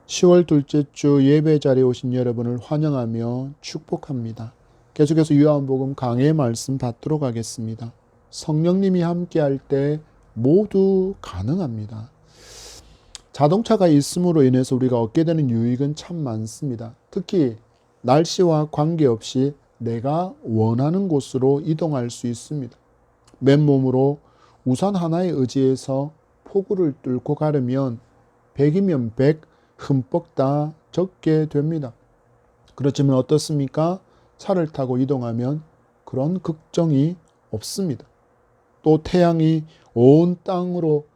10월 둘째 주 예배 자리에 오신 여러분을 환영하며 축복합니다. 계속해서 요한복음 강해의 말씀 받도록 하겠습니다. 성령님이 함께할 때 모두 가능합니다. 자동차가 있음으로 인해서 우리가 얻게 되는 유익은 참 많습니다. 특히 날씨와 관계없이 내가 원하는 곳으로 이동할 수 있습니다. 맨몸으로 우산 하나에 의지해서 폭우를 뚫고 가려면 100이면 100, 흠뻑 다 적게 됩니다. 그렇지만 어떻습니까? 차를 타고 이동하면 그런 걱정이 없습니다. 또 태양이 온 땅으로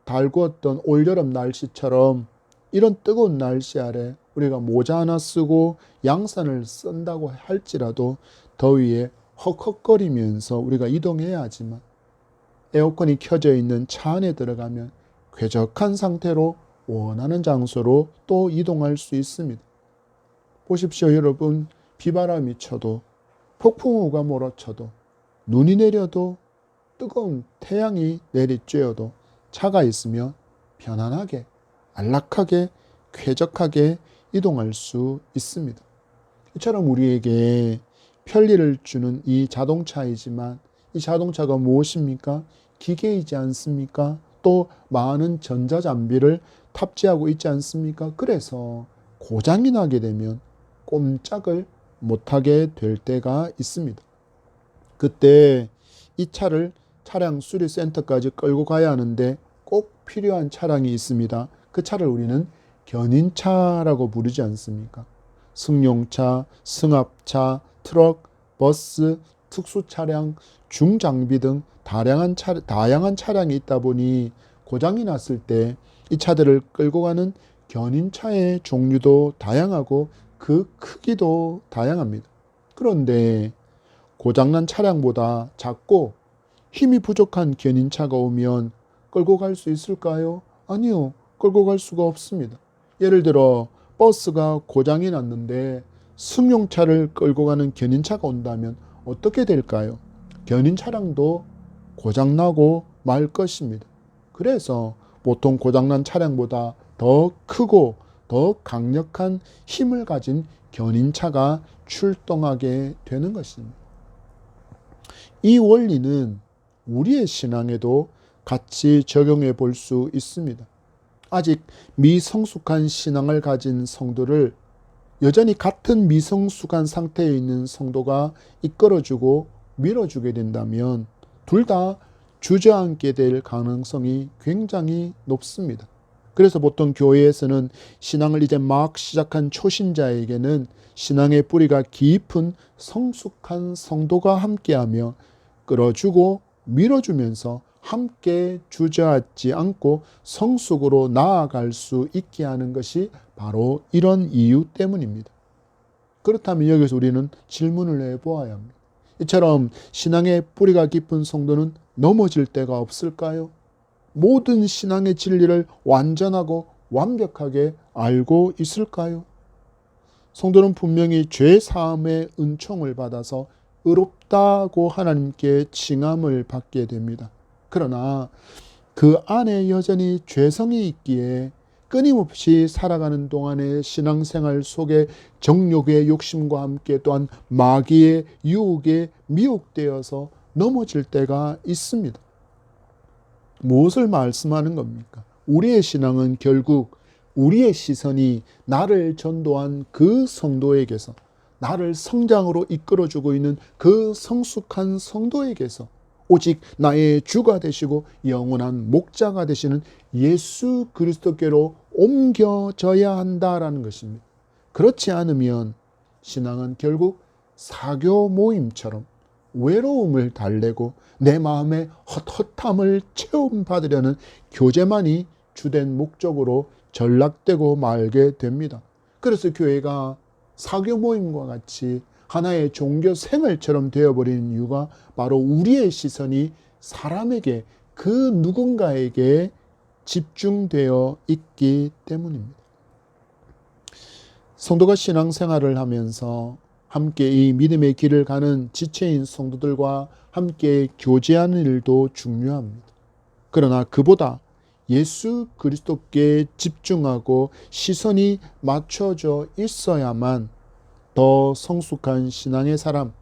달구었던 올여름 날씨처럼 이런 뜨거운 날씨 아래 우리가 모자 하나 쓰고 양산을 쓴다고 할지라도 더위에 헉헉거리면서 우리가 이동해야 하지만 에어컨이 켜져 있는 차 안에 들어가면 쾌적한 상태로 원하는 장소로 또 이동할 수 있습니다. 보십시오, 여러분. 비바람이 쳐도 폭풍우가 몰아쳐도 눈이 내려도 뜨거운 태양이 내리쬐어도 차가 있으면 편안하게, 안락하게, 쾌적하게 이동할 수 있습니다. 이처럼 우리에게 편리를 주는 이 자동차이지만 이 자동차가 무엇입니까? 기계이지 않습니까? 또 많은 전자장비를 탑재하고 있지 않습니까? 그래서 고장이 나게 되면 꼼짝을 못하게 될 때가 있습니다. 그때 이 차를 차량 수리센터까지 끌고 가야 하는데 꼭 필요한 차량이 있습니다. 그 차를 우리는 견인차라고 부르지 않습니까? 승용차, 승합차, 트럭, 버스, 특수차량, 중장비 등 다양한 차량이 있다 보니 고장이 났을 때 이 차들을 끌고 가는 견인차의 종류도 다양하고 그 크기도 다양합니다. 그런데 고장난 차량보다 작고 힘이 부족한 견인차가 오면 끌고 갈 수 있을까요? 아니요. 끌고 갈 수가 없습니다. 예를 들어 버스가 고장이 났는데 승용차를 끌고 가는 견인차가 온다면 어떻게 될까요? 견인 차량도 고장나고 말 것입니다. 그래서 보통 고장난 차량보다 더 크고 더 강력한 힘을 가진 견인차가 출동하게 되는 것입니다. 이 원리는 우리의 신앙에도 같이 적용해 볼 수 있습니다. 아직 미성숙한 신앙을 가진 성도를 여전히 같은 미성숙한 상태에 있는 성도가 이끌어주고 밀어주게 된다면 둘 다 주저앉게 될 가능성이 굉장히 높습니다. 그래서 보통 교회에서는 신앙을 이제 막 시작한 초신자에게는 신앙의 뿌리가 깊은 성숙한 성도가 함께하며 끌어주고 밀어주면서 함께 주저앉지 않고 성숙으로 나아갈 수 있게 하는 것이 바로 이런 이유 때문입니다. 그렇다면 여기서 우리는 질문을 해보아야 합니다. 이처럼 신앙의 뿌리가 깊은 성도는 넘어질 때가 없을까요? 모든 신앙의 진리를 완전하고 완벽하게 알고 있을까요? 성도는 분명히 죄 사함의 은총을 받아서 의롭다고 하나님께 칭함을 받게 됩니다. 그러나 그 안에 여전히 죄성이 있기에 끊임없이 살아가는 동안의 신앙생활 속에 정욕의 욕심과 함께 또한 마귀의 유혹에 미혹되어서 넘어질 때가 있습니다. 무엇을 말씀하는 겁니까? 우리의 신앙은 결국 우리의 시선이 나를 전도한 그 성도에게서, 나를 성장으로 이끌어주고 있는 그 성숙한 성도에게서 오직 나의 주가 되시고 영원한 목자가 되시는 예수 그리스도께로 옮겨져야 한다라는 것입니다. 그렇지 않으면 신앙은 결국 사교 모임처럼 외로움을 달래고 내 마음의 헛헛함을 체험받으려는 교제만이 주된 목적으로 전락되고 말게 됩니다. 그래서 교회가 사교 모임과 같이 하나의 종교 생활처럼 되어버리는 이유가 바로 우리의 시선이 사람에게, 그 누군가에게 집중되어 있기 때문입니다. 성도가 신앙생활을 하면서 함께 이 믿음의 길을 가는 지체인 성도들과 함께 교제하는 일도 중요합니다. 그러나 그보다 예수 그리스도께 집중하고 시선이 맞춰져 있어야만 더 성숙한 신앙의 사람,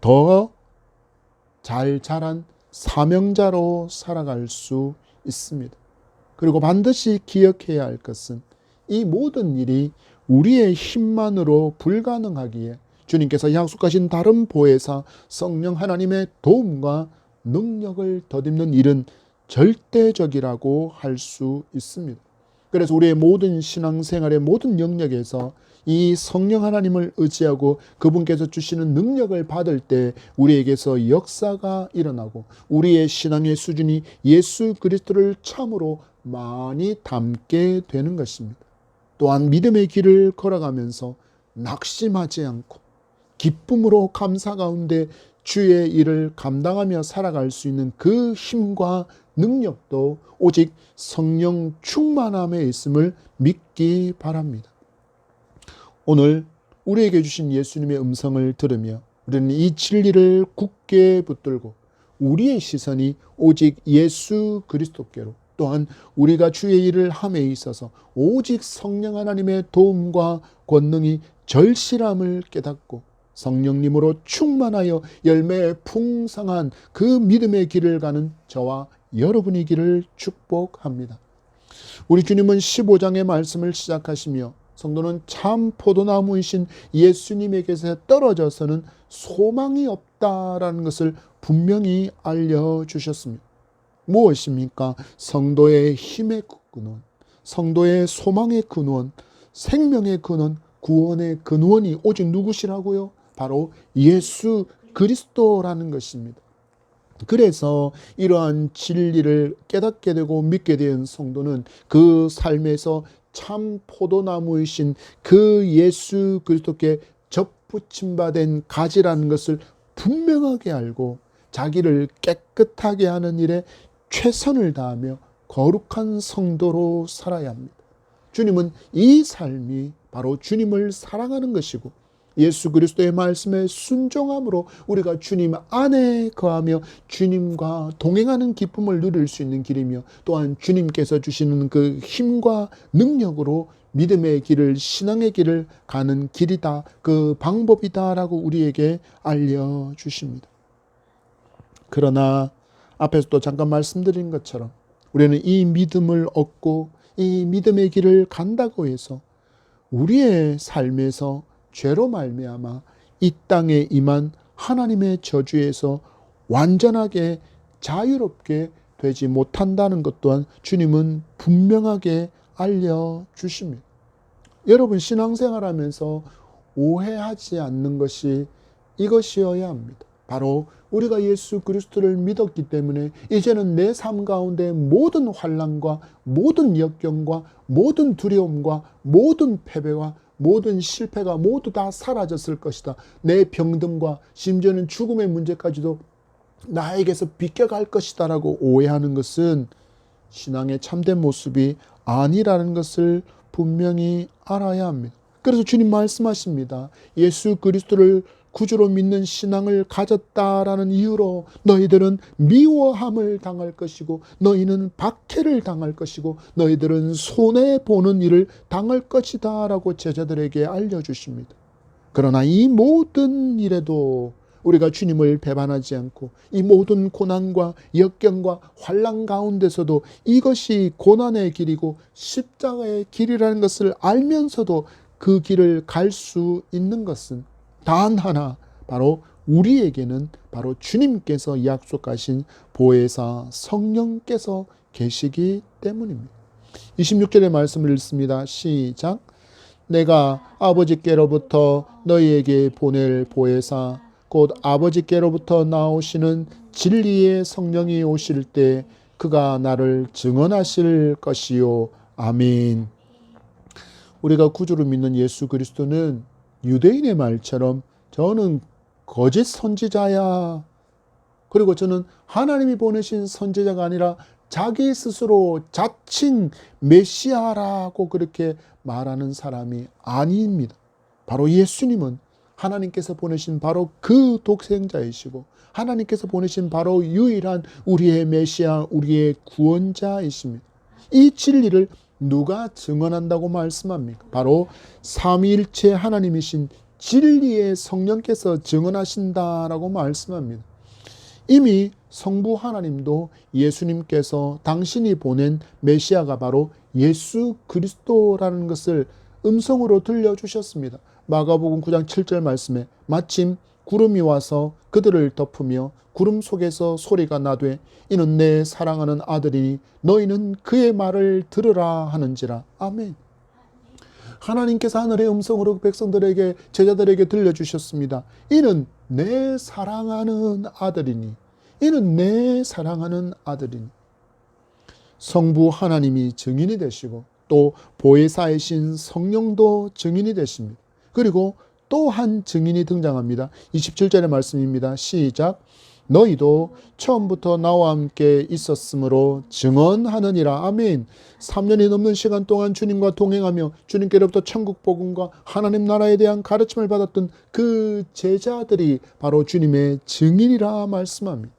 더 잘 자란 사명자로 살아갈 수 있습니다. 그리고 반드시 기억해야 할 것은 이 모든 일이 우리의 힘만으로 불가능하기에 주님께서 약속하신 다른 보혜사 성령 하나님의 도움과 능력을 덧입는 일은 절대적이라고 할 수 있습니다. 그래서 우리의 모든 신앙생활의 모든 영역에서 이 성령 하나님을 의지하고 그분께서 주시는 능력을 받을 때 우리에게서 역사가 일어나고 우리의 신앙의 수준이 예수 그리스도를 참으로 많이 닮게 되는 것입니다. 또한 믿음의 길을 걸어가면서 낙심하지 않고 기쁨으로 감사 가운데 주의 일을 감당하며 살아갈 수 있는 그 힘과 능력도 오직 성령 충만함에 있음을 믿기 바랍니다. 오늘 우리에게 주신 예수님의 음성을 들으며 우리는 이 진리를 굳게 붙들고 우리의 시선이 오직 예수 그리스도께로, 또한 우리가 주의 일을 함에 있어서 오직 성령 하나님의 도움과 권능이 절실함을 깨닫고 성령님으로 충만하여 열매의 풍성한 그 믿음의 길을 가는 저와 여러분이기를 축복합니다. 우리 주님은 15장의 말씀을 시작하시며 성도는 참 포도나무이신 예수님에게서 떨어져서는 소망이 없다라는 것을 분명히 알려주셨습니다. 무엇입니까? 성도의 힘의 근원, 성도의 소망의 근원, 생명의 근원, 구원의 근원이 오직 누구시라고요? 바로 예수 그리스도라는 것입니다. 그래서 이러한 진리를 깨닫게 되고 믿게 된 성도는 그 삶에서 참 포도나무이신 그 예수 그리스도께 접붙임받은 가지라는 것을 분명하게 알고 자기를 깨끗하게 하는 일에 최선을 다하며 거룩한 성도로 살아야 합니다. 주님은 이 삶이 바로 주님을 사랑하는 것이고 예수 그리스도의 말씀에 순종함으로 우리가 주님 안에 거하며 주님과 동행하는 기쁨을 누릴 수 있는 길이며, 또한 주님께서 주시는 그 힘과 능력으로 믿음의 길을, 신앙의 길을 가는 길이다, 그 방법이다라고 우리에게 알려주십니다. 그러나 앞에서 또 잠깐 말씀드린 것처럼 우리는 이 믿음을 얻고 이 믿음의 길을 간다고 해서 우리의 삶에서 죄로 말미암아 이 땅에 임한 하나님의 저주에서 완전하게 자유롭게 되지 못한다는 것 또한 주님은 분명하게 알려주십니다. 여러분, 신앙생활하면서 오해하지 않는 것이 이것이어야 합니다. 바로 우리가 예수 그리스도를 믿었기 때문에 이제는 내 삶 가운데 모든 환난과 모든 역경과 모든 두려움과 모든 패배와 모든 실패가 모두 다 사라졌을 것이다. 내 병듦과 심지어는 죽음의 문제까지도 나에게서 비껴갈 것이다 라고 오해하는 것은 신앙의 참된 모습이 아니라는 것을 분명히 알아야 합니다. 그래서 주님 말씀하십니다. 예수 그리스도를 구주로 믿는 신앙을 가졌다라는 이유로 너희들은 미워함을 당할 것이고 너희는 박해를 당할 것이고 너희들은 손해보는 일을 당할 것이다 라고 제자들에게 알려주십니다. 그러나 이 모든 일에도 우리가 주님을 배반하지 않고 이 모든 고난과 역경과 환난 가운데서도 이것이 고난의 길이고 십자가의 길이라는 것을 알면서도 그 길을 갈 수 있는 것은 단 하나, 바로 우리에게는 바로 주님께서 약속하신 보혜사 성령께서 계시기 때문입니다. 26절의 말씀을 읽습니다. 시작. 내가 아버지께로부터 너희에게 보낼 보혜사 곧 아버지께로부터 나오시는 진리의 성령이 오실 때 그가 나를 증언하실 것이요. 아멘. 우리가 구주로 믿는 예수 그리스도는 유대인의 말처럼 저는 거짓 선지자야, 그리고 저는 하나님이 보내신 선지자가 아니라 자기 스스로 자칭 메시아라고 그렇게 말하는 사람이 아닙니다. 바로 예수님은 하나님께서 보내신 바로 그 독생자이시고 하나님께서 보내신 바로 유일한 우리의 메시아, 우리의 구원자이십니다. 이 진리를 누가 증언한다고 말씀합니까? 바로 삼위일체 하나님이신 진리의 성령께서 증언하신다라고 말씀합니다. 이미 성부 하나님도 예수님께서 당신이 보낸 메시아가 바로 예수 그리스도라는 것을 음성으로 들려주셨습니다. 마가복음 9장 7절 말씀에 마침 구름이 와서 그들을 덮으며 구름 속에서 소리가 나되 이는 내 사랑하는 아들이니 너희는 그의 말을 들으라 하는지라. 아멘. 하나님께서 하늘의 음성으로 백성들에게 제자들에게 들려주셨습니다. 이는 내 사랑하는 아들이니 이는 내 사랑하는 아들이니. 성부 하나님이 증인이 되시고 또 보혜사이신 성령도 증인이 되십니다. 그리고 또 한 증인이 등장합니다. 27절의 말씀입니다. 시작. 너희도 처음부터 나와 함께 있었으므로 증언하느니라. 아멘. 3년이 넘는 시간 동안 주님과 동행하며 주님께로부터 천국 복음과 하나님 나라에 대한 가르침을 받았던 그 제자들이 바로 주님의 증인이라 말씀합니다.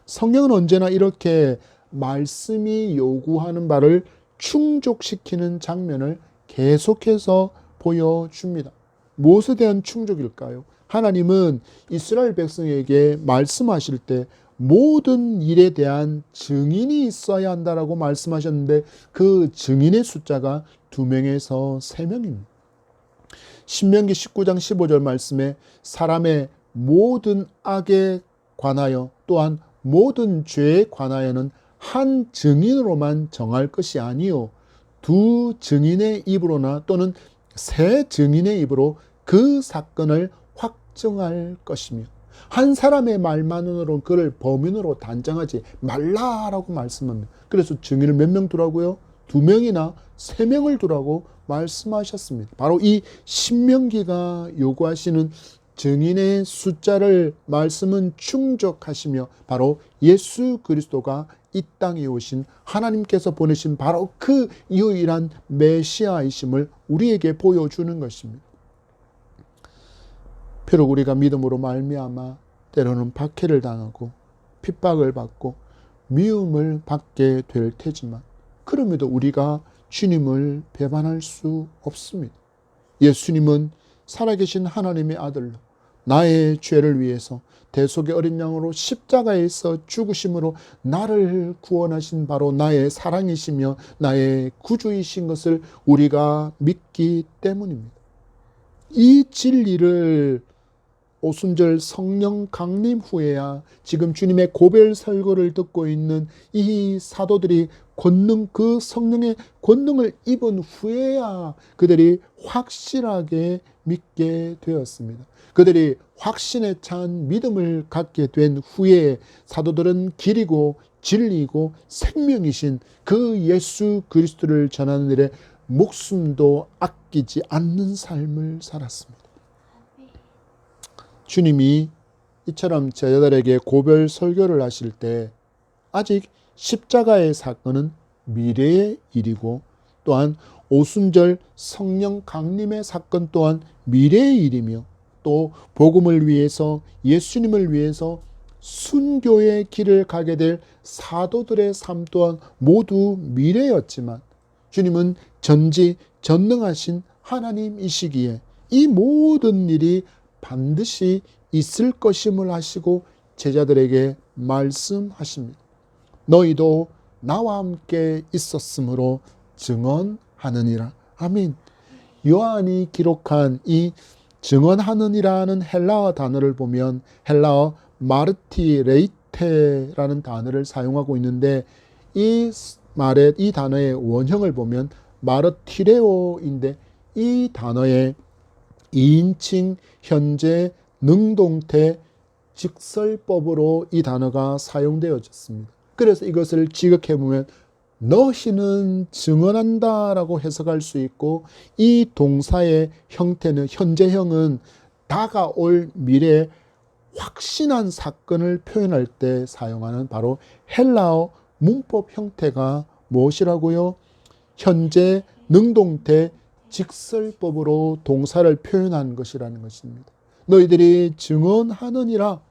성경은 언제나 이렇게 말씀이 요구하는 바를 충족시키는 장면을 계속해서 보여줍니다. 무엇에 대한 충족일까요? 하나님은 이스라엘 백성에게 말씀하실 때 모든 일에 대한 증인이 있어야 한다라고 말씀하셨는데 그 증인의 숫자가 2명에서 3명입니다. 신명기 19장 15절 말씀에 사람의 모든 악에 관하여 또한 모든 죄에 관하여는 한 증인으로만 정할 것이 아니요 2 증인의 입으로나 또는 3 증인의 입으로 그 사건을 확정할 것이며 한 사람의 말만으로 그를 범인으로 단정하지 말라라고 말씀합니다. 그래서 증인을 몇 명 두라고요? 2명이나 3명을 두라고 말씀하셨습니다. 바로 이 신명기가 요구하시는 증인의 숫자를 말씀은 충족하시며 바로 예수 그리스도가 이 땅에 오신 하나님께서 보내신 바로 그 유일한 메시아이심을 우리에게 보여주는 것입니다. 비록 우리가 믿음으로 말미암아 때로는 박해를 당하고 핍박을 받고 미움을 받게 될 테지만 그럼에도 우리가 주님을 배반할 수 없습니다. 예수님은 살아계신 하나님의 아들로 나의 죄를 위해서 대속의 어린 양으로 십자가에서 죽으심으로 나를 구원하신 바로 나의 사랑이시며 나의 구주이신 것을 우리가 믿기 때문입니다. 이 진리를 오순절 성령 강림 후에야 지금 주님의 고별 설교를 듣고 있는 이 사도들이 그 성령의 권능을 입은 후에야 그들이 확실하게 믿게 되었습니다. 그들이 확신에 찬 믿음을 갖게 된 후에 사도들은 길이고 진리고 생명이신 그 예수 그리스도를 전하는 일에 목숨도 아끼지 않는 삶을 살았습니다. 주님이 이처럼 제자들에게 고별 설교를 하실 때 아직 십자가의 사건은 미래의 일이고 또한 오순절 성령 강림의 사건 또한 미래의 일이며 또 복음을 위해서 예수님을 위해서 순교의 길을 가게 될 사도들의 삶 또한 모두 미래였지만 주님은 전지전능하신 하나님이시기에 이 모든 일이 반드시 있을 것임을 하시고 제자들에게 말씀하십니다. 너희도 나와 함께 있었으므로 증언하느니라. 아멘. 요한이 기록한 이 증언하느니라는 헬라어 단어를 보면 헬라어 마르티레이테라는 단어를 사용하고 있는데 이 단어의 원형을 보면 마르티레오인데 이 단어의 2인칭 현재 능동태 직설법으로 이 단어가 사용되어졌습니다. 그래서 이것을 지극해 보면 너희는 증언한다 라고 해석할 수 있고 이 동사의 형태는 현재형은 다가올 미래에 확신한 사건을 표현할 때 사용하는 바로 헬라어 문법 형태가 무엇이라고요? 현재 능동태 직설법으로 동사를 표현한 것이라는 것입니다. 너희들이 증언하느니라,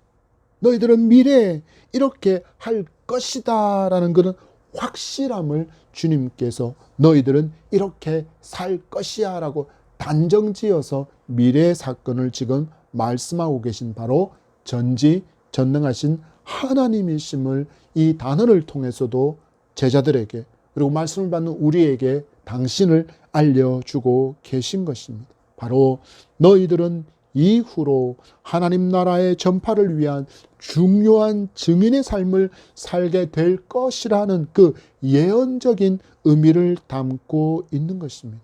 너희들은 미래에 이렇게 할 것이다 라는 그런 확실함을 주님께서 너희들은 이렇게 살 것이야 라고 단정지어서 미래의 사건을 지금 말씀하고 계신 바로 전지전능하신 하나님이심을 이 단어를 통해서도 제자들에게 그리고 말씀을 받는 우리에게 당신을 알려주고 계신 것입니다. 바로 너희들은 이후로 하나님 나라의 전파를 위한 중요한 증인의 삶을 살게 될 것이라는 그 예언적인 의미를 담고 있는 것입니다.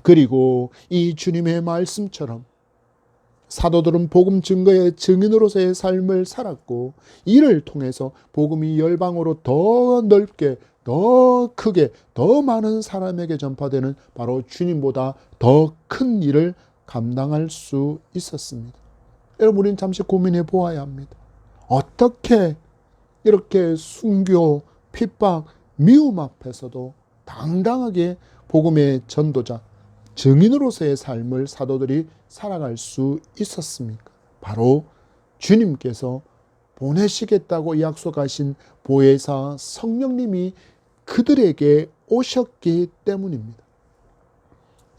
그리고 이 주님의 말씀처럼 사도들은 복음 증거의 증인으로서의 삶을 살았고 이를 통해서 복음이 열방으로 더 넓게 더 크게 더 많은 사람에게 전파되는 바로 주님보다 더 큰 일을 감당할 수 있었습니다. 여러분, 우리는 잠시 고민해 보아야 합니다. 어떻게 이렇게 순교, 핍박, 미움 앞에서도 당당하게 복음의 전도자, 증인으로서의 삶을 사도들이 살아갈 수 있었습니까? 바로 주님께서 보내시겠다고 약속하신 보혜사 성령님이 그들에게 오셨기 때문입니다.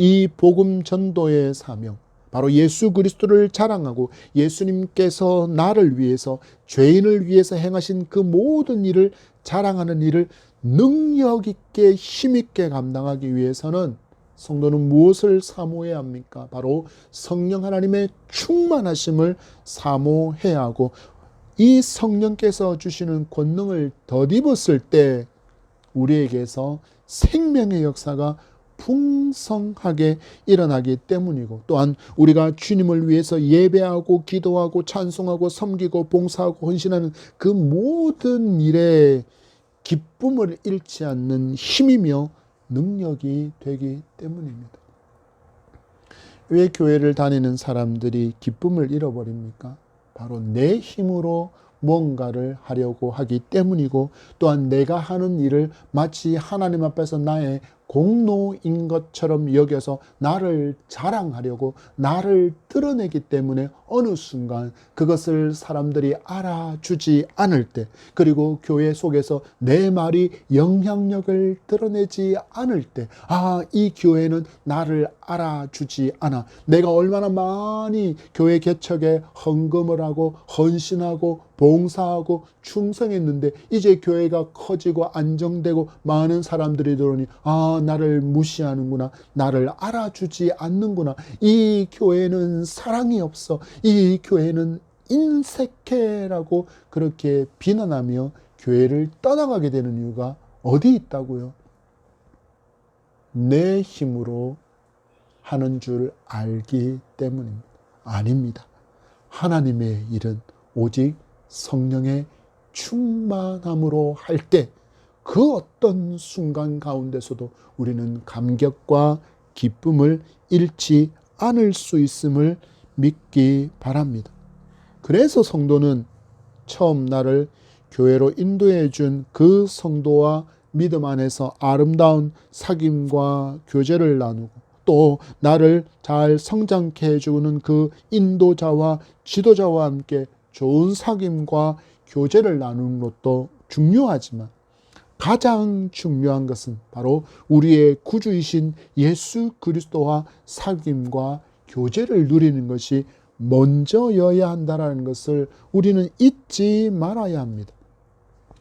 이 복음 전도의 사명, 바로 예수 그리스도를 자랑하고 예수님께서 나를 위해서, 죄인을 위해서 행하신 그 모든 일을 자랑하는 일을 능력 있게 힘 있게 감당하기 위해서는 성도는 무엇을 사모해야 합니까? 바로 성령 하나님의 충만하심을 사모해야 하고, 이 성령께서 주시는 권능을 덧입었을 때 우리에게서 생명의 역사가 풍성하게 일어나기 때문이고, 또한 우리가 주님을 위해서 예배하고 기도하고 찬송하고 섬기고 봉사하고 헌신하는 그 모든 일에 기쁨을 잃지 않는 힘이며 능력이 되기 때문입니다. 왜 교회를 다니는 사람들이 기쁨을 잃어버립니까? 바로 내 힘으로 뭔가를 하려고 하기 때문이고, 또한 내가 하는 일을 마치 하나님 앞에서 나의 공로인 것처럼 여겨서 나를 자랑하려고, 나를 드러내기 때문에 어느 순간 그것을 사람들이 알아주지 않을 때, 그리고 교회 속에서 내 말이 영향력을 드러내지 않을 때, 이 교회는 나를 알아주지 않아. 내가 얼마나 많이 교회 개척에 헌금을 하고 헌신하고 봉사하고 충성했는데 이제 교회가 커지고 안정되고 많은 사람들이 들어오니 나를 무시하는구나, 나를 알아주지 않는구나, 이 교회는 사랑이 없어, 이 교회는 인색해라고 그렇게 비난하며 교회를 떠나가게 되는 이유가 어디 있다고요? 내 힘으로 하는 줄 알기 때문입니다. 아닙니다. 하나님의 일은 오직 성령의 충만함으로 할 때 그 어떤 순간 가운데서도 우리는 감격과 기쁨을 잃지 않을 수 있음을 믿기 바랍니다. 그래서 성도는 처음 나를 교회로 인도해 준 그 성도와 믿음 안에서 아름다운 사귐과 교제를 나누고, 또 나를 잘 성장케 해주는 그 인도자와 지도자와 함께 좋은 사귐과 교제를 나누는 것도 중요하지만, 가장 중요한 것은 바로 우리의 구주이신 예수 그리스도와 사귐과 교제를 누리는 것이 먼저여야 한다는 것을 우리는 잊지 말아야 합니다.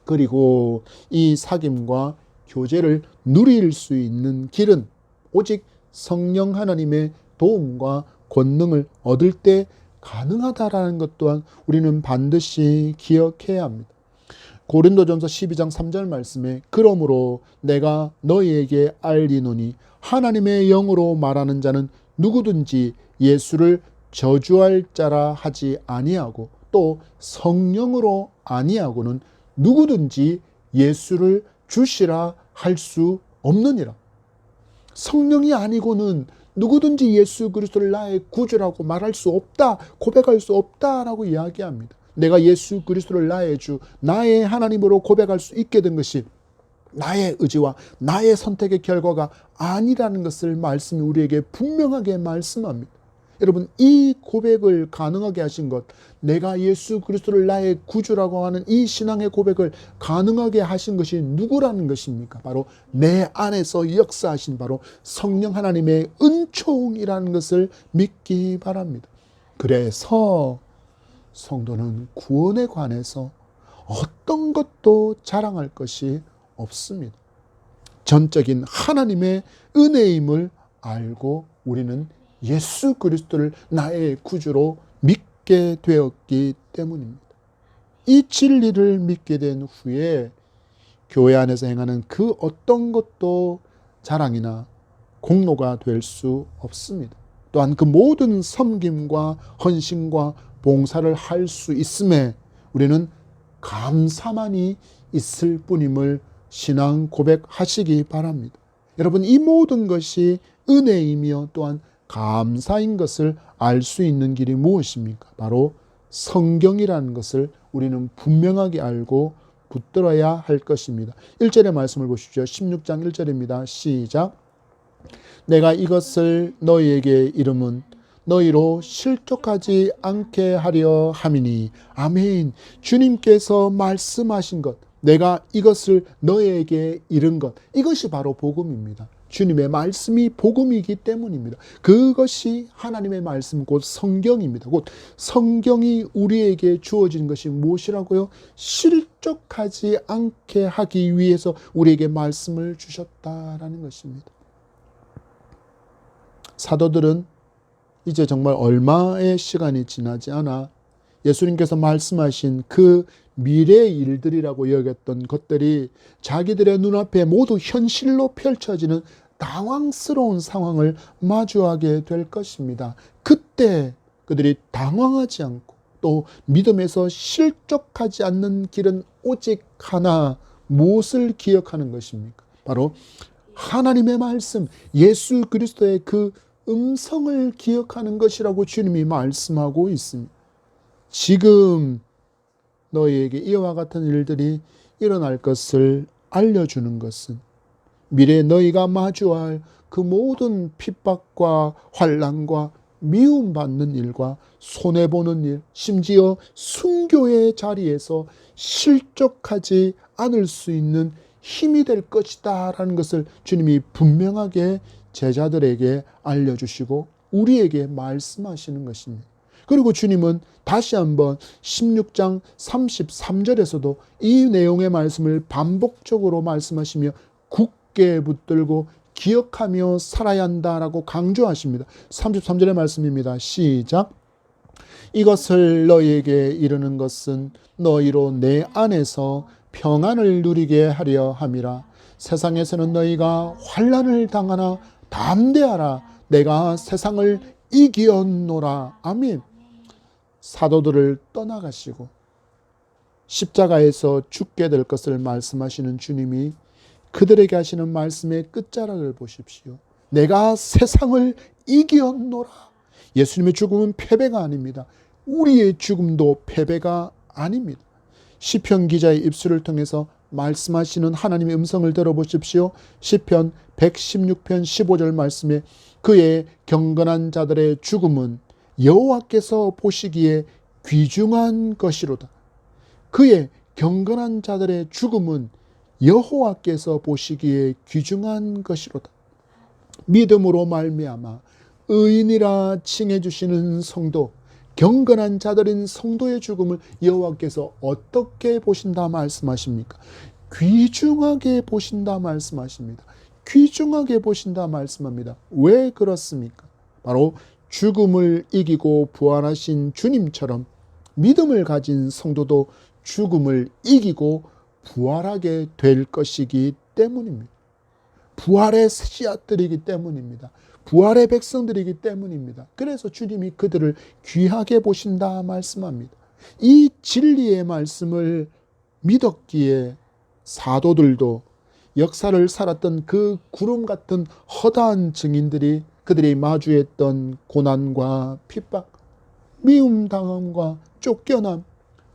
그리고 이 사귐과 교제를 누릴 수 있는 길은 오직 성령 하나님의 도움과 권능을 얻을 때 가능하다라는 것 또한 우리는 반드시 기억해야 합니다. 고린도전서 12장 3절 말씀에 그러므로 내가 너희에게 알리노니 하나님의 영으로 말하는 자는 누구든지 예수를 저주할 자라 하지 아니하고, 또 성령으로 아니하고는 누구든지 예수를 주시라 할 수 없느니라. 성령이 아니고는 누구든지 예수 그리스도를 나의 구주라고 말할 수 없다, 고백할 수 없다라고 이야기합니다. 내가 예수 그리스도를 나의 주, 나의 하나님으로 고백할 수 있게 된 것이 나의 의지와 나의 선택의 결과가 아니라는 것을 말씀이 우리에게 분명하게 말씀합니다. 여러분, 이 고백을 가능하게 하신 것, 내가 예수 그리스도를 나의 구주라고 하는 이 신앙의 고백을 가능하게 하신 것이 누구라는 것입니까? 바로 내 안에서 역사하신 바로 성령 하나님의 은총이라는 것을 믿기 바랍니다. 그래서 성도는 구원에 관해서 어떤 것도 자랑할 것이 없습니다. 전적인 하나님의 은혜임을 알고 우리는 예수 그리스도를 나의 구주로 믿게 되었기 때문입니다. 이 진리를 믿게 된 후에 교회 안에서 행하는 그 어떤 것도 자랑이나 공로가 될 수 없습니다. 또한 그 모든 섬김과 헌신과 봉사를 할 수 있음에 우리는 감사만이 있을 뿐임을 신앙 고백하시기 바랍니다. 여러분, 이 모든 것이 은혜이며 또한 감사인 것을 알 수 있는 길이 무엇입니까? 바로 성경이라는 것을 우리는 분명하게 알고 붙들어야 할 것입니다. 1절의 말씀을 보십시오. 16장 1절입니다. 시작. 내가 이것을 너희에게 이름은 너희로 실족하지 않게 하려 함이니. 아멘. 주님께서 말씀하신 것, 내가 이것을 너희에게 이른 것, 이것이 바로 복음입니다. 주님의 말씀이 복음이기 때문입니다. 그것이 하나님의 말씀 곧 성경입니다. 곧 성경이 우리에게 주어진 것이 무엇이라고요? 실족하지 않게 하기 위해서 우리에게 말씀을 주셨다라는 것입니다. 사도들은 이제 정말 얼마의 시간이 지나지 않아 예수님께서 말씀하신 그 미래의 일들이라고 여겼던 것들이 자기들의 눈앞에 모두 현실로 펼쳐지는 당황스러운 상황을 마주하게 될 것입니다. 그때 그들이 당황하지 않고 또 믿음에서 실족하지 않는 길은 오직 하나, 무엇을 기억하는 것입니까? 바로 하나님의 말씀, 예수 그리스도의 그 음성을 기억하는 것이라고 주님이 말씀하고 있습니다. 지금 너희에게 이와 같은 일들이 일어날 것을 알려주는 것은 미래에 너희가 마주할 그 모든 핍박과 환난과 미움받는 일과 손해보는 일, 심지어 순교의 자리에서 실족하지 않을 수 있는 힘이 될 것이다 라는 것을 주님이 분명하게 제자들에게 알려주시고 우리에게 말씀하시는 것입니다. 그리고 주님은 다시 한번 16장 33절에서도 이 내용의 말씀을 반복적으로 말씀하시며 굳게 붙들고 기억하며 살아야 한다라고 강조하십니다. 33절의 말씀입니다. 시작. 이것을 너희에게 이르는 것은 너희로 내 안에서 평안을 누리게 하려 함이라. 세상에서는 너희가 환난을 당하나 담대하라. 내가 세상을 이기었노라. 아멘. 사도들을 떠나가시고 십자가에서 죽게 될 것을 말씀하시는 주님이 그들에게 하시는 말씀의 끝자락을 보십시오. 내가 세상을 이기었노라. 예수님의 죽음은 패배가 아닙니다. 우리의 죽음도 패배가 아닙니다. 시편 기자의 입술을 통해서 말씀하시는 하나님의 음성을 들어보십시오. 시편 116편 15절 말씀에 그의 경건한 자들의 죽음은 여호와께서 보시기에 귀중한 것이로다. 그의 경건한 자들의 죽음은 여호와께서 보시기에 귀중한 것이로다. 믿음으로 말미암아 의인이라 칭해 주시는 성도, 경건한 자들인 성도의 죽음을 여호와께서 어떻게 보신다 말씀하십니까? 귀중하게 보신다 말씀하십니다. 귀중하게 보신다 말씀합니다. 왜 그렇습니까? 바로 죽음을 이기고 부활하신 주님처럼 믿음을 가진 성도도 죽음을 이기고 부활하게 될 것이기 때문입니다. 부활의 씨앗들이기 때문입니다. 부활의 백성들이기 때문입니다. 그래서 주님이 그들을 귀하게 보신다 말씀합니다. 이 진리의 말씀을 믿었기에 사도들도 역사를 살았던 그 구름 같은 허다한 증인들이 그들이 마주했던 고난과 핍박, 미움당함과 쫓겨남,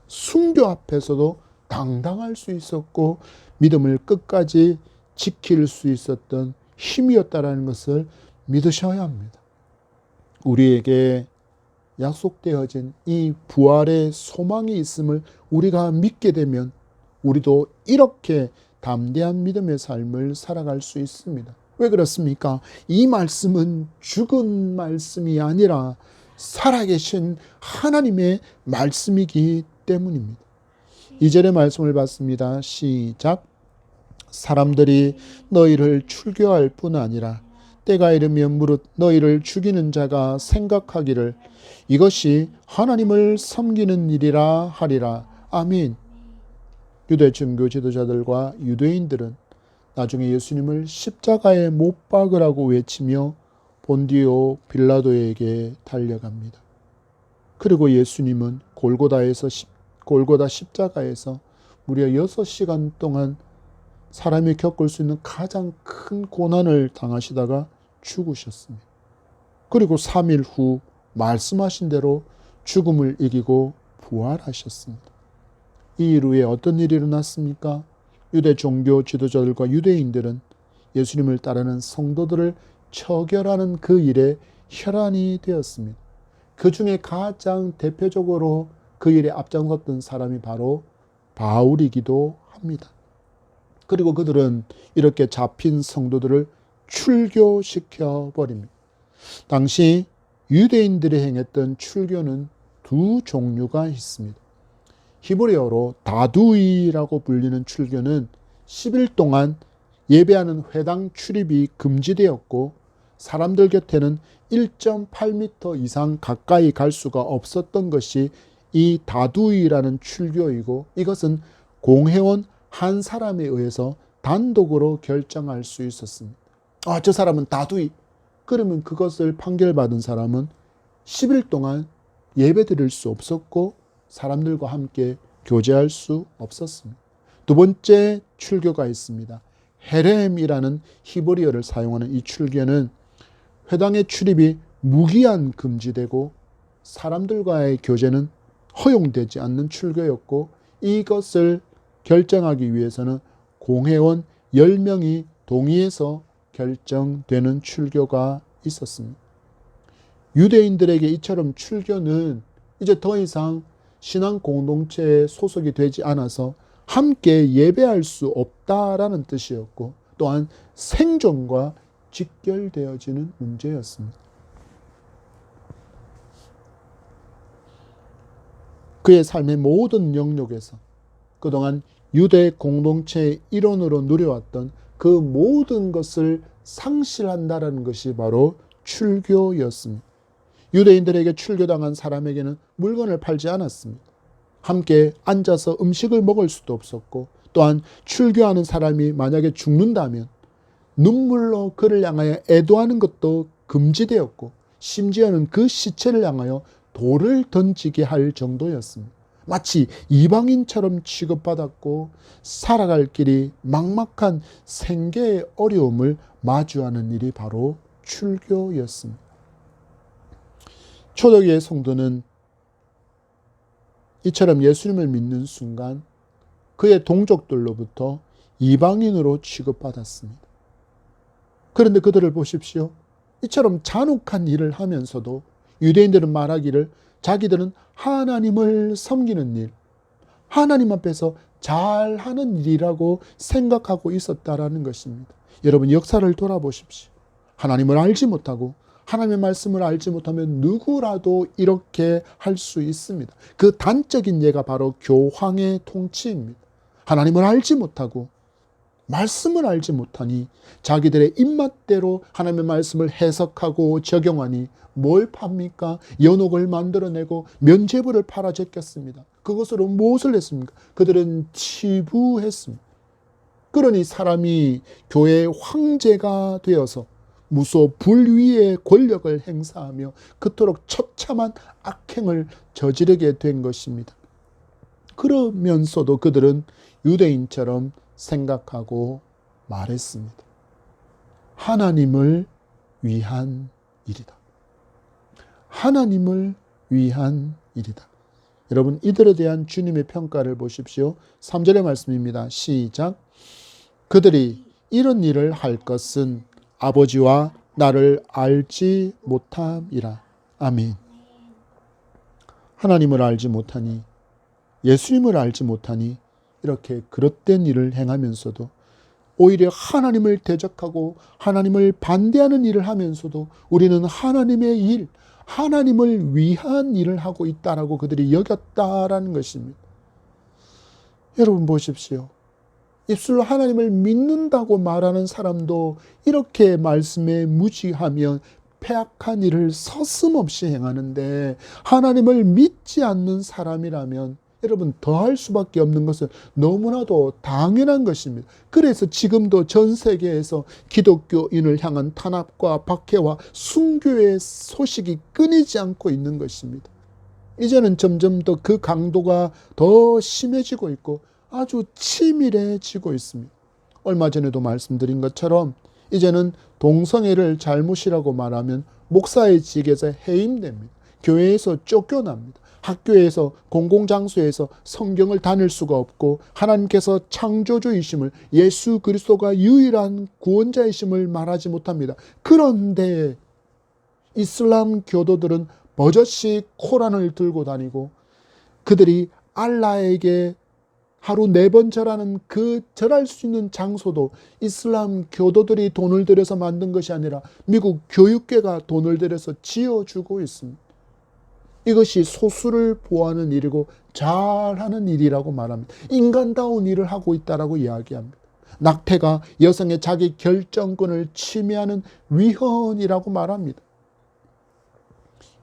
순교 앞에서도 당당할 수 있었고 믿음을 끝까지 지킬 수 있었던 힘이었다라는 것을 믿으셔야 합니다. 우리에게 약속되어진 이 부활의 소망이 있음을 우리가 믿게 되면 우리도 이렇게 담대한 믿음의 삶을 살아갈 수 있습니다. 왜 그렇습니까? 이 말씀은 죽은 말씀이 아니라 살아계신 하나님의 말씀이기 때문입니다. 2절의 말씀을 봤습니다. 시작. 사람들이 너희를 출교할 뿐 아니라 때가 이르면 무릇 너희를 죽이는 자가 생각하기를 이것이 하나님을 섬기는 일이라 하리라. 아멘. 유대 종교 지도자들과 유대인들은 나중에 예수님을 십자가에 못 박으라고 외치며 본디오 빌라도에게 달려갑니다. 그리고 예수님은 골고다 십자가에서 무려 6시간 동안 사람이 겪을 수 있는 가장 큰 고난을 당하시다가 죽으셨습니다. 그리고 3일 후 말씀하신 대로 죽음을 이기고 부활하셨습니다. 이 일 후에 어떤 일이 일어났습니까? 유대 종교 지도자들과 유대인들은 예수님을 따르는 성도들을 처결하는 그 일에 혈안이 되었습니다. 그 중에 가장 대표적으로 그 일에 앞장섰던 사람이 바로 바울이기도 합니다. 그리고 그들은 이렇게 잡힌 성도들을 출교시켜 버립니다. 당시 유대인들이 행했던 출교는 두 종류가 있습니다. 히브리어로 다두이라고 불리는 출교는 10일 동안 예배하는 회당 출입이 금지되었고 사람들 곁에는 1.8m 이상 가까이 갈 수가 없었던 것이 이 다두이라는 출교이고 이것은 공회원 한 사람에 의해서 단독으로 결정할 수 있었습니다. 저 사람은 다두이. 그러면 그것을 판결받은 사람은 10일 동안 예배 드릴 수 없었고 사람들과 함께 교제할 수 없었습니다. 두 번째 출교가 있습니다. 헤렘이라는 히브리어를 사용하는 이 출교는 회당의 출입이 무기한 금지되고 사람들과의 교제는 허용되지 않는 출교였고 이것을 결정하기 위해서는 공회원 10명이 동의해서 결정되는 출교가 있었습니다. 유대인들에게 이처럼 출교는 이제 더 이상 신앙 공동체에 소속이 되지 않아서 함께 예배할 수 없다라는 뜻이었고 또한 생존과 직결되어지는 문제였습니다. 그의 삶의 모든 영역에서 그동안 유대 공동체의 일원으로 누려왔던 그 모든 것을 상실한다라는 것이 바로 출교였습니다. 유대인들에게 출교당한 사람에게는 물건을 팔지 않았습니다. 함께 앉아서 음식을 먹을 수도 없었고 또한 출교하는 사람이 만약에 죽는다면 눈물로 그를 향하여 애도하는 것도 금지되었고 심지어는 그 시체를 향하여 돌을 던지게 할 정도였습니다. 마치 이방인처럼 취급받았고 살아갈 길이 막막한 생계의 어려움을 마주하는 일이 바로 출교였습니다. 초대교회 성도는 이처럼 예수님을 믿는 순간 그의 동족들로부터 이방인으로 취급받았습니다. 그런데 그들을 보십시오. 이처럼 잔혹한 일을 하면서도 유대인들은 말하기를 자기들은 하나님을 섬기는 일, 하나님 앞에서 잘하는 일이라고 생각하고 있었다라는 것입니다. 여러분 역사를 돌아보십시오. 하나님을 알지 못하고 하나님의 말씀을 알지 못하면 누구라도 이렇게 할 수 있습니다. 그 단적인 예가 바로 교황의 통치입니다. 하나님을 알지 못하고 말씀을 알지 못하니 자기들의 입맛대로 하나님의 말씀을 해석하고 적용하니 뭘 팝니까? 연옥을 만들어내고 면죄부를 팔아 제꼈습니다. 그것으로 무엇을 했습니까? 그들은 치부했습니다. 그러니 사람이 교회의 황제가 되어서 무소 불위의 권력을 행사하며 그토록 처참한 악행을 저지르게 된 것입니다. 그러면서도 그들은 유대인처럼 생각하고 말했습니다. 하나님을 위한 일이다. 하나님을 위한 일이다. 여러분 이들에 대한 주님의 평가를 보십시오. 3절의 말씀입니다. 시작. 그들이 이런 일을 할 것은 아버지와 나를 알지 못함이라. 아멘. 하나님을 알지 못하니, 예수님을 알지 못하니 이렇게 그릇된 일을 행하면서도, 오히려 하나님을 대적하고 하나님을 반대하는 일을 하면서도 우리는 하나님의 일, 하나님을 위한 일을 하고 있다라고 그들이 여겼다라는 것입니다. 여러분 보십시오. 입술로 하나님을 믿는다고 말하는 사람도 이렇게 말씀에 무지하면 패악한 일을 서슴없이 행하는데, 하나님을 믿지 않는 사람이라면 여러분 더할 수밖에 없는 것은 너무나도 당연한 것입니다. 그래서 지금도 전 세계에서 기독교인을 향한 탄압과 박해와 순교의 소식이 끊이지 않고 있는 것입니다. 이제는 점점 더 그 강도가 더 심해지고 있고 아주 치밀해지고 있습니다. 얼마 전에도 말씀드린 것처럼 이제는 동성애를 잘못이라고 말하면 목사의 직에서 해임됩니다. 교회에서 쫓겨납니다. 학교에서, 공공장소에서 성경을 다닐 수가 없고, 하나님께서 창조주이심을, 예수 그리스도가 유일한 구원자이심을 말하지 못합니다. 그런데 이슬람 교도들은 버젓이 코란을 들고 다니고, 그들이 알라에게 하루 4번 절하는 그 절할 수 있는 장소도 이슬람 교도들이 돈을 들여서 만든 것이 아니라 미국 교육계가 돈을 들여서 지어주고 있습니다. 이것이 소수를 보호하는 일이고 잘하는 일이라고 말합니다. 인간다운 일을 하고 있다라고 이야기합니다. 낙태가 여성의 자기 결정권을 침해하는 위헌이라고 말합니다.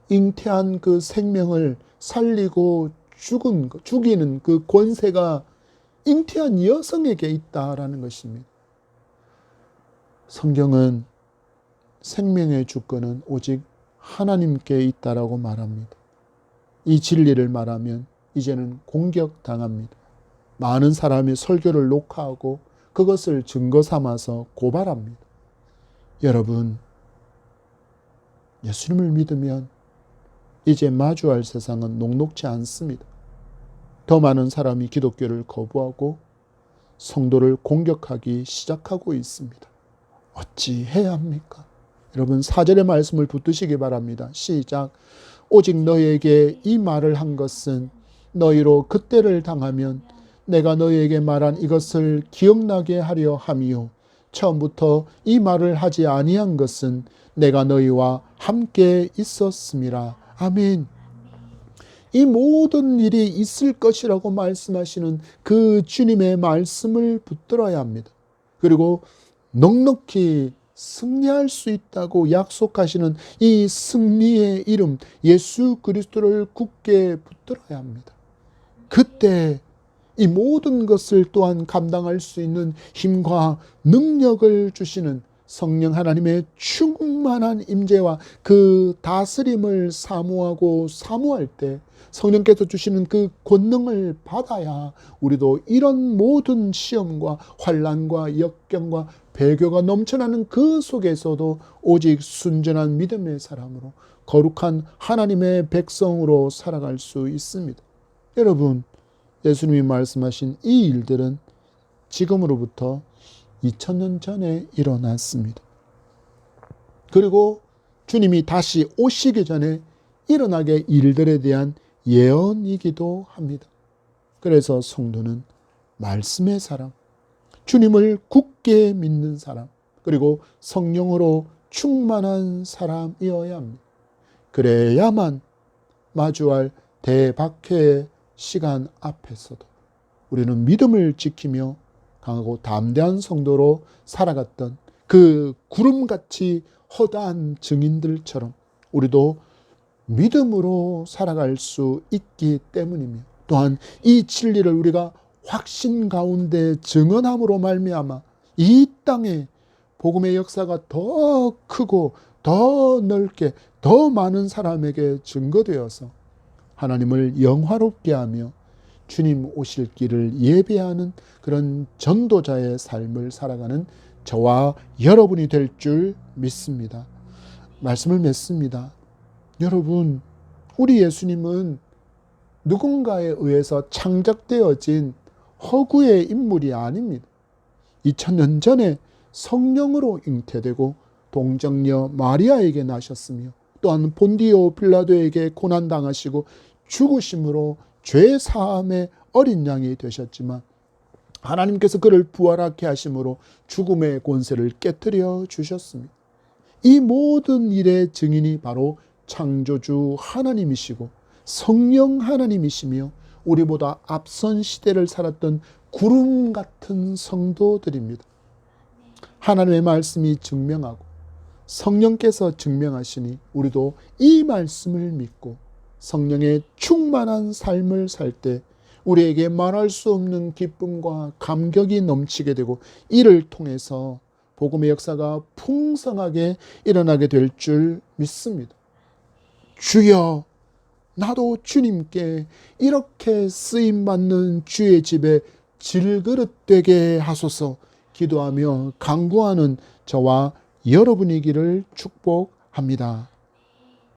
잉태한 그 생명을 살리고 죽이는 그 권세가 잉태한 여성에게 있다라는 것입니다. 성경은 생명의 주권은 오직 하나님께 있다라고 말합니다. 이 진리를 말하면 이제는 공격당합니다. 많은 사람이 설교를 녹화하고 그것을 증거 삼아서 고발합니다. 여러분, 예수님을 믿으면 이제 마주할 세상은 녹록지 않습니다. 더 많은 사람이 기독교를 거부하고 성도를 공격하기 시작하고 있습니다. 어찌 해야 합니까? 여러분 4절의 말씀을 붙드시기 바랍니다. 시작. 오직 너희에게 이 말을 한 것은 너희로 그때를 당하면 내가 너희에게 말한 이것을 기억나게 하려 함이요. 처음부터 이 말을 하지 아니한 것은 내가 너희와 함께 있었음이라. 아멘. 이 모든 일이 있을 것이라고 말씀하시는 그 주님의 말씀을 붙들어야 합니다. 그리고 넉넉히 승리할 수 있다고 약속하시는 이 승리의 이름 예수 그리스도를 굳게 붙들어야 합니다. 그때 이 모든 것을 또한 감당할 수 있는 힘과 능력을 주시는 성령 하나님의 충만한 임재와 그 다스림을 사모할 때 성령께서 주시는 그 권능을 받아야 우리도 이런 모든 시험과 환난과 역경과 배교가 넘쳐나는 그 속에서도 오직 순전한 믿음의 사람으로 거룩한 하나님의 백성으로 살아갈 수 있습니다. 여러분, 예수님이 말씀하신 이 일들은 지금으로부터 2000년 전에 일어났습니다. 그리고 주님이 다시 오시기 전에 일어나게 일들에 대한 예언이기도 합니다. 그래서 성도는 말씀의 사람, 주님을 굳게 믿는 사람, 그리고 성령으로 충만한 사람이어야 합니다. 그래야만 마주할 대박해의 시간 앞에서도 우리는 믿음을 지키며 강하고 담대한 성도로 살아갔던 그 구름같이 허다한 증인들처럼 우리도 믿음으로 살아갈 수 있기 때문이며, 또한 이 진리를 우리가 확신 가운데 증언함으로 말미암아 이 땅에 복음의 역사가 더 크고 더 넓게 더 많은 사람에게 증거되어서 하나님을 영화롭게 하며 주님 오실 길을 예배하는 그런 전도자의 삶을 살아가는 저와 여러분이 될 줄 믿습니다. 말씀을 맺습니다. 여러분, 우리 예수님은 누군가에 의해서 창작되어진 허구의 인물이 아닙니다. 2000년 전에 성령으로 잉태되고 동정녀 마리아에게 나셨으며 또한 본디오 빌라도에게 고난당하시고 죽으심으로 죄 사함의 어린 양이 되셨지만 하나님께서 그를 부활하게 하심으로 죽음의 권세를 깨뜨려 주셨습니다. 이 모든 일의 증인이 바로 창조주 하나님이시고 성령 하나님이시며 우리보다 앞선 시대를 살았던 구름 같은 성도들입니다. 하나님의 말씀이 증명하고 성령께서 증명하시니 우리도 이 말씀을 믿고 성령의 충만한 삶을 살 때 우리에게 말할 수 없는 기쁨과 감격이 넘치게 되고 이를 통해서 복음의 역사가 풍성하게 일어나게 될 줄 믿습니다. 주여, 나도 주님께 이렇게 쓰임받는 주의 집에 질그릇 되게 하소서 기도하며 간구하는 저와 여러분이기를 축복합니다.